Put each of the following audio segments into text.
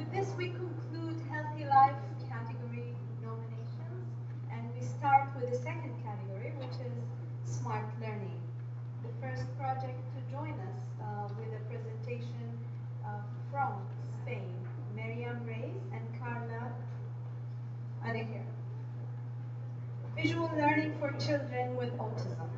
With this, we conclude Healthy Life category nominations, and we start with the second category, which is Smart Learning. The first project to join us with a presentation from Spain, Miriam Reyes and Carla Adequer. Visual Learning for Children with Autism.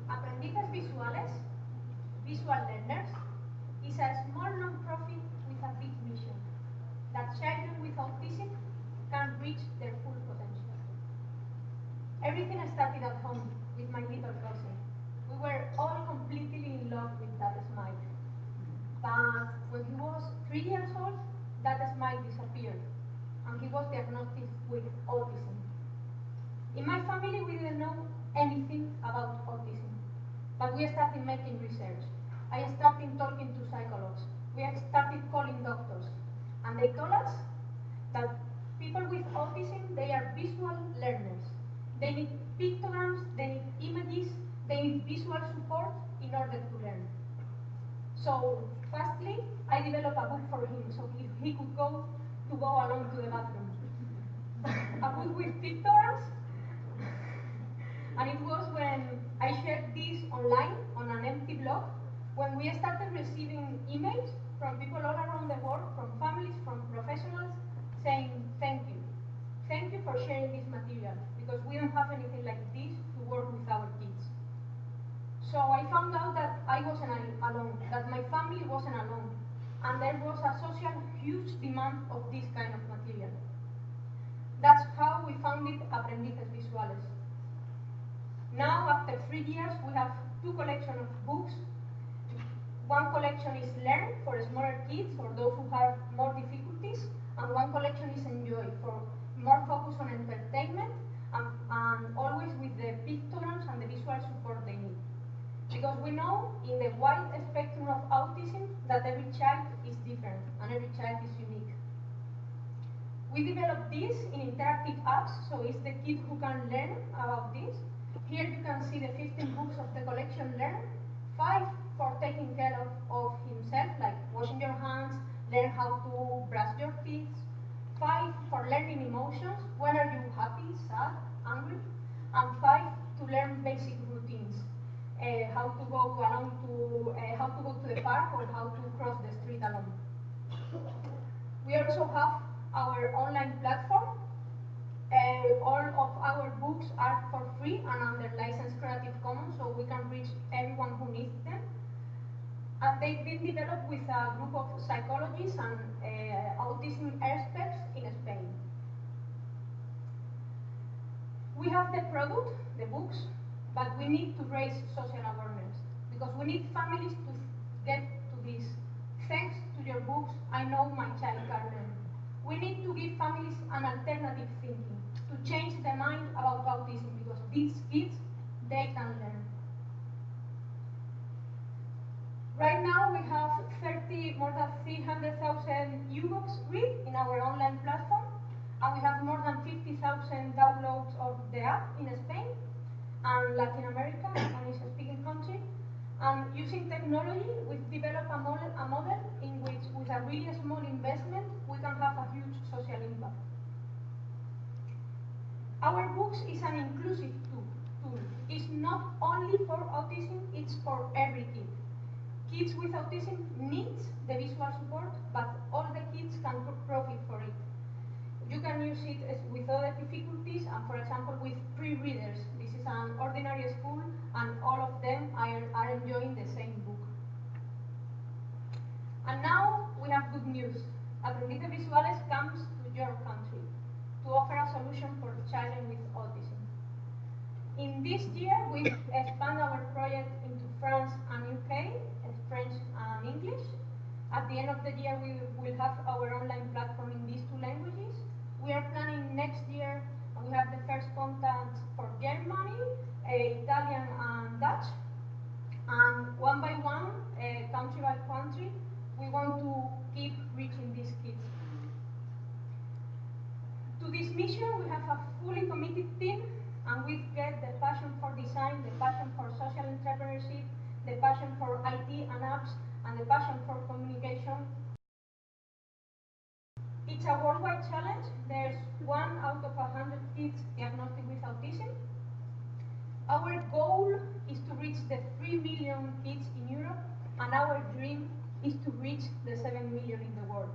Aprendices Visuales, Visual Learners, is a small non-profit with a big mission, that children with autism can reach their full potential. Everything started at home with my little cousin. We were all completely in love with that smile. But when he was 3 years old, that smile disappeared, and he was diagnosed with autism. In my family, we didn't know anything about autism, but we started making research. I started talking to psychologists. We started calling doctors, and they told us that people with autism, they are visual learners. They need pictograms, they need images, they need visual support in order to learn. So, firstly, I developed a book for him so he could go alone to the bathroom. A book with pictograms. And it was when I shared this online on an empty blog, when we started receiving emails from people all around the world, from families, from professionals, saying thank you. Thank you for sharing this material, because we don't have anything like this to work with our kids. So I found out that I wasn't alone, that my family wasn't alone, and there was a social huge demand of this kind of material. That's how we founded Aprendices Visuales. Now, after 3 years, we have 2 collections of books. One collection is Learn for smaller kids, or those who have more difficulties, and one collection is Enjoy, for more focus on entertainment, and always with the pictograms and the visual support they need. Because we know in the wide spectrum of autism that every child is different and every child is unique. We developed this in interactive apps, so it's the kid who can learn about this. Here you can see the 15 books of the collection Learn, 5 for taking care of himself, like washing your hands, learn how to brush your teeth, 5 for learning emotions, when are you happy, sad, angry, and 5 to learn basic routines, how to go to the park or how to cross the street alone. We also have our online platform. All of our books are for free and under license Creative Commons, so we can reach everyone who needs them. And they've been developed with a group of psychologists and autism experts in Spain. We have the product, the books, but we need to raise social awareness, because we need families to get to this. Thanks to your books, I know my child can learn. We need to give families an alternative thinking, to change their mind about autism, because these kids, they can learn. Right now we have more than 300,000 ebooks read in our online platform, and we have more than 50,000 downloads of the app in Spain and Latin America, Spanish-speaking country. And using technology, we've developed a model in which, with a really small investment, we can have a huge social impact. Our books is an inclusive tool. It's not only for autism, it's for every kid. Kids with autism need the visual support, but all the kids can profit for it. You can use it with other difficulties, and for example with pre-readers. This is an ordinary school, and all of them are enjoying the same book. And now we have good news. Aprendices Visuales comes to your country to offer a solution for children with autism. In this year, we expand our project into France and UK, French and English. At the end of the year, we will have our online platform in these 2 languages. We are planning next year, we have the first contacts for Germany, Italian and Dutch. And one by one, country by country, we want to keep reaching these kids. To this mission, we have a fully committed team, and we get the passion for design, the passion for social entrepreneurship, the passion for IT and apps, and the passion for communication. It's a worldwide challenge. There's 1 out of 100 kids diagnosed with autism. Our goal is to reach the 3 million kids in Europe, and our dream is to reach the 7 million in the world.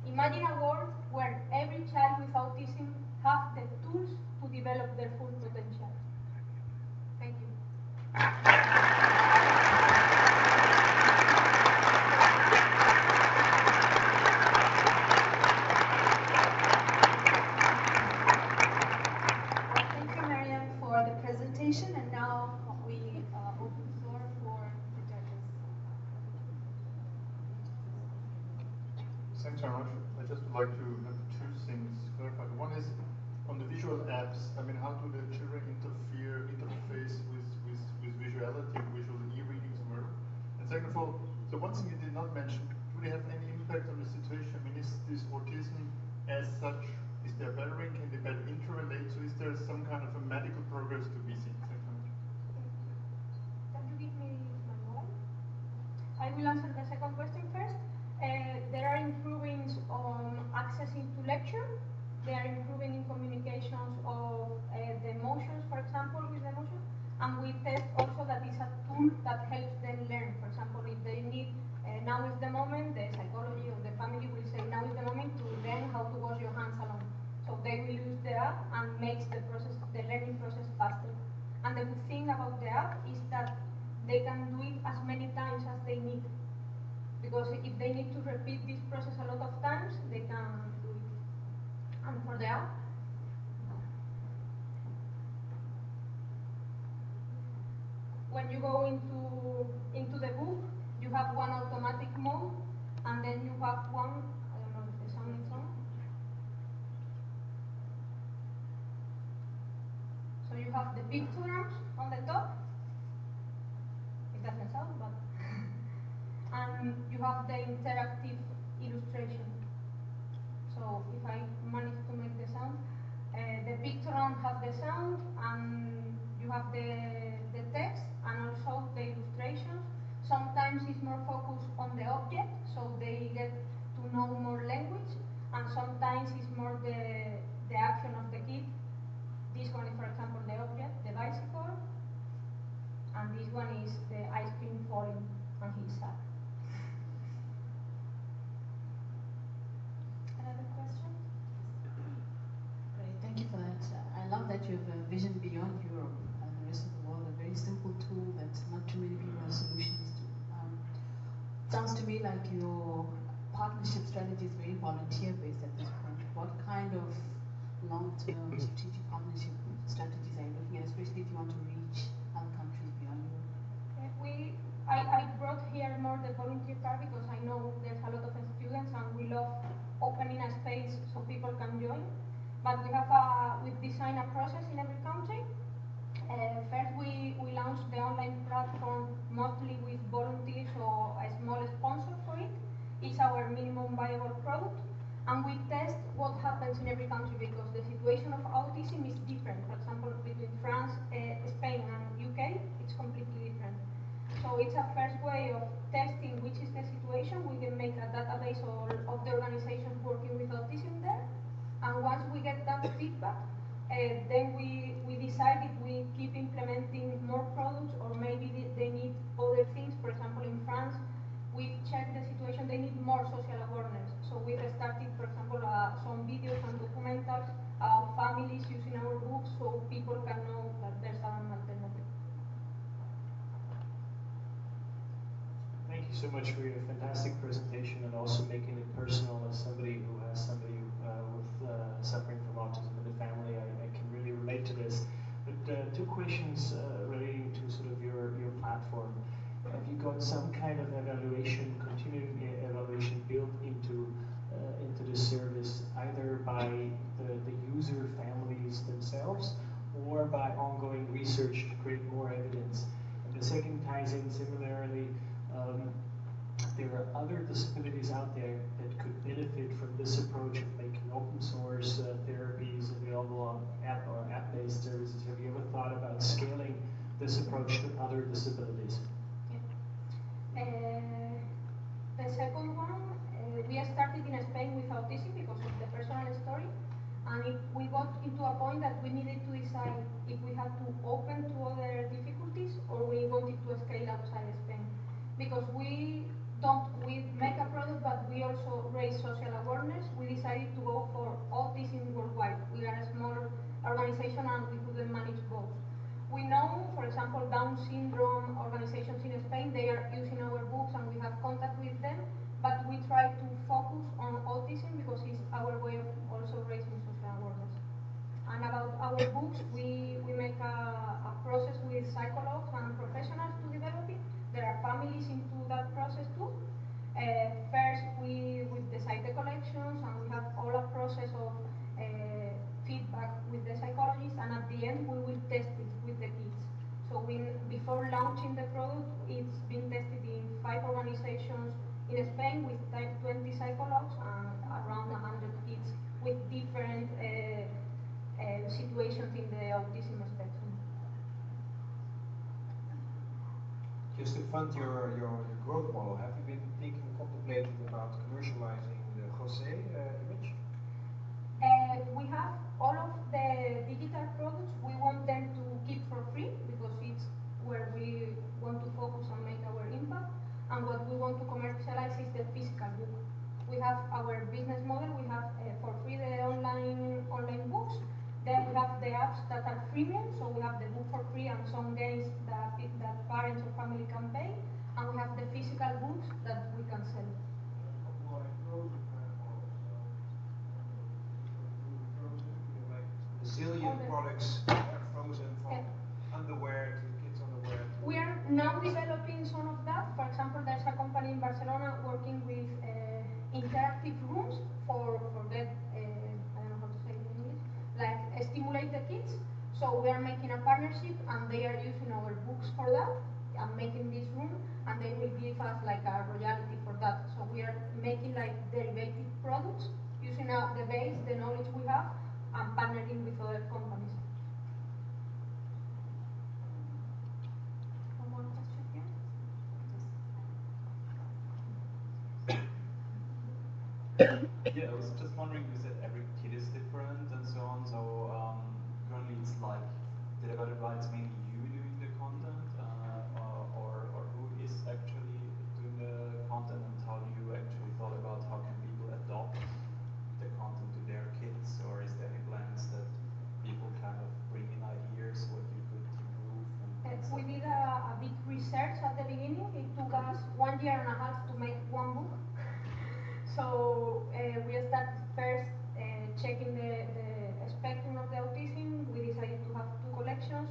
Imagine a world where every child with autism has the tools to develop their full potential. Thank you. And now we open the floor for the judges. Thanks very much. I just would like to have 2 things clarified. One is on the visual apps. I mean, how do the children interface with visuality, visual e-readings and whatever? And second of all, the one thing you did not mention, do they have any impact on the situation? I mean, is this autism as such? Is there bettering? Can they better interrelate? So is there some kind of a medical progress to be seen? Can you give me my mobile? I will answer the second question first. There are improvements on accessing to lecture. They are improving in communications of the emotions, for example, with the emotions. And we test also that it's a tool that helps them learn. For example, if they need, now is the moment, the psychology of the family will say, now is the moment to learn how to wash your hands alone. So they will use the app and makes the learning process faster. And the good thing about the app is that they can do it as many times as they need. Because if they need to repeat this process a lot of times, they can do it. And for the app, when you go into the book, you have one automatic mode, and then you have one, I don't know if the sound is on. So you have the pictograms on the top. It doesn't sound, but and you have the interactive illustration. So if I manage to make the sound, the pictogram has the sound, and you have the text, and also the illustrations. Sometimes it's more focused on the object, so they get to know more language, and sometimes it's more the action of the kid. This one is, for example, the object, the bicycle, and this one is the ice cream falling on his side. Another question? Great, thank you for that. I love that you have a vision beyond Europe and the rest of the world, a very simple tool that not too many people have solutions to. Sounds to me like your partnership strategy is very volunteer-based at this point. What kind of long-term strategic partnership strategies are you looking at, especially if you want to reach other countries beyond Europe? I brought here more the volunteer part because I know there's a lot of students and we love opening a space so people can join. But we've designed a process in every country. First, we launched the online platform mostly with volunteers or a small sponsor for it. It's our minimum viable product. And we test what happens in every country because the situation of autism is different. For example, between France, Spain, and UK, it's completely different. So it's a first way of testing which is the situation. We can make a database of the organizations working with autism there. And once we get that feedback, then we decide if we keep implementing more products or maybe they need other things. For example, in France, we've checked the situation, they need more social awareness. So we've started, for example, some videos and documentals about families using our books so people can know that there's an alternative. Thank you so much for your fantastic presentation and also making it personal as somebody who has somebody with suffering from autism in the family. I can really relate to this. But 2 questions relating to sort of your platform. Have you got some kind of evaluation, continuing evaluation built into the service, either by the user families themselves or by ongoing research to create more evidence? And the second ties in similarly. there are other disabilities out there that could benefit from this approach of making open source therapies available on app-based services. Have you ever thought about scaling this approach to other disabilities? The second one, we started in Spain with autism because of the personal story, and we got into a point that we needed to decide if we had to open to other difficulties or we wanted to scale outside Spain. Because we make a product, but we also raise social awareness. We decided to go for autism worldwide. We are a small organization and we couldn't manage both. We know, for example, Down syndrome organizations in Spain, they are using our books and we have contact with them, but we try to focus on autism because it's our way of also raising social awareness. And about our books, we make a process with psychologists and professionals to develop it. There are families into that process too. First, we decide the collections and we have all a process of feedback with the psychologists, and at the end we will test it with the kids. So before launching the product, it's been tested in 5 organizations in Spain with 20 psychologists and around 100 kids with different situations in the autism spectrum. Just to fund your growth model, have you been contemplating about commercializing the Jose image? We have all of the digital products. We want them to keep for free because it's where we want to focus and make our impact. And what we want to commercialize is the physical book. We have our business model. We have for free the online books. Then we have the apps that are freemium. So we have the book for free and some games that parents or family can pay. And we have the physical books that we can sell. Zillion products are frozen from underwear to kids' underwear. We are now developing some of that. For example, there's a company in Barcelona working with interactive rooms for that, I don't know how to say it in English, like stimulate the kids. So we are making a partnership and they are using our books for that and making this room, and they will give us like a royalty for that. So we are making like derivative products using the base, the knowledge we have, and partnering with other companies. One more question here? Yeah, I was just wondering, you said every kid is different and so on, so currently it's like, did I got it right, it's mainly you doing the content, or who is actually doing the content, and how do you actually thought about how can people adopt the content to their kids, or is there any plans that people kind of bring in ideas what you could improve? We did a big research at the beginning. It took us 1.5 years to make one book. So we started first checking the spectrum of the autism. We decided to have 2 collections.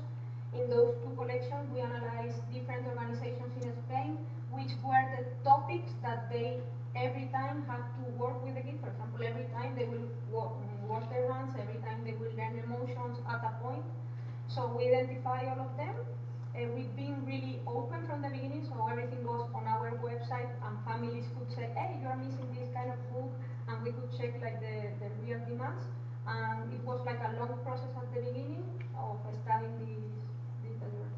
In those 2 collections, we analyzed different organizations in Spain, which were the topics that they every time have to work with the kids. For example, every time they will wash their hands, every time they will learn emotions at a point. So we identify all of them. We've been really open from the beginning, so everything goes on our website, and families could say, hey, you are missing this kind of book, and we could check like the real demands. And it was like a long process at the beginning of studying these delivery.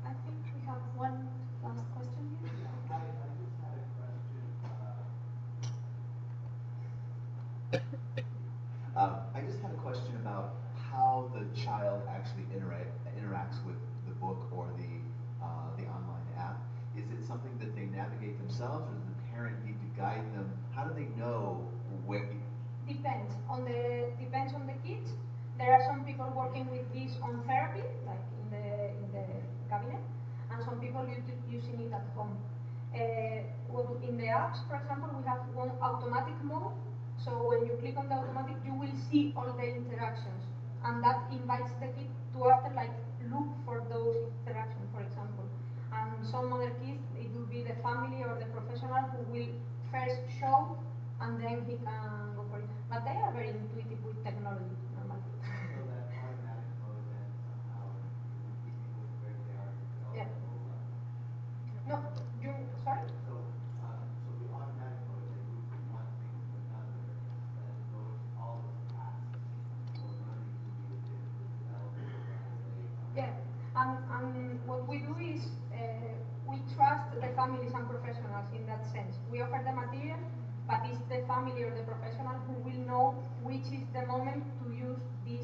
I think we have one last question here. I just had a question. I just had a question about how the child actually interacts with the book or the online app. Is it something that they navigate themselves, or does the parent need to guide them? How do they know where? Depends on the kids. There are some people working with this on therapy, like in the cabinet, and some people using it at home. In the apps, for example, we have one automatic mode. So when you click on the automatic, you will see all the interactions, and that invites the kid to after like look for those interactions, for example. And some other kids, it will be the family or the professional who will first show, and then he can go for it. But they are very intuitive with technology normally. So that automatic mode then somehow keeping with where they are. Yeah. No, Yeah, and what we do is we trust the families and professionals in that sense. We offer the material, but it's the family or the professional who will know which is the moment to use this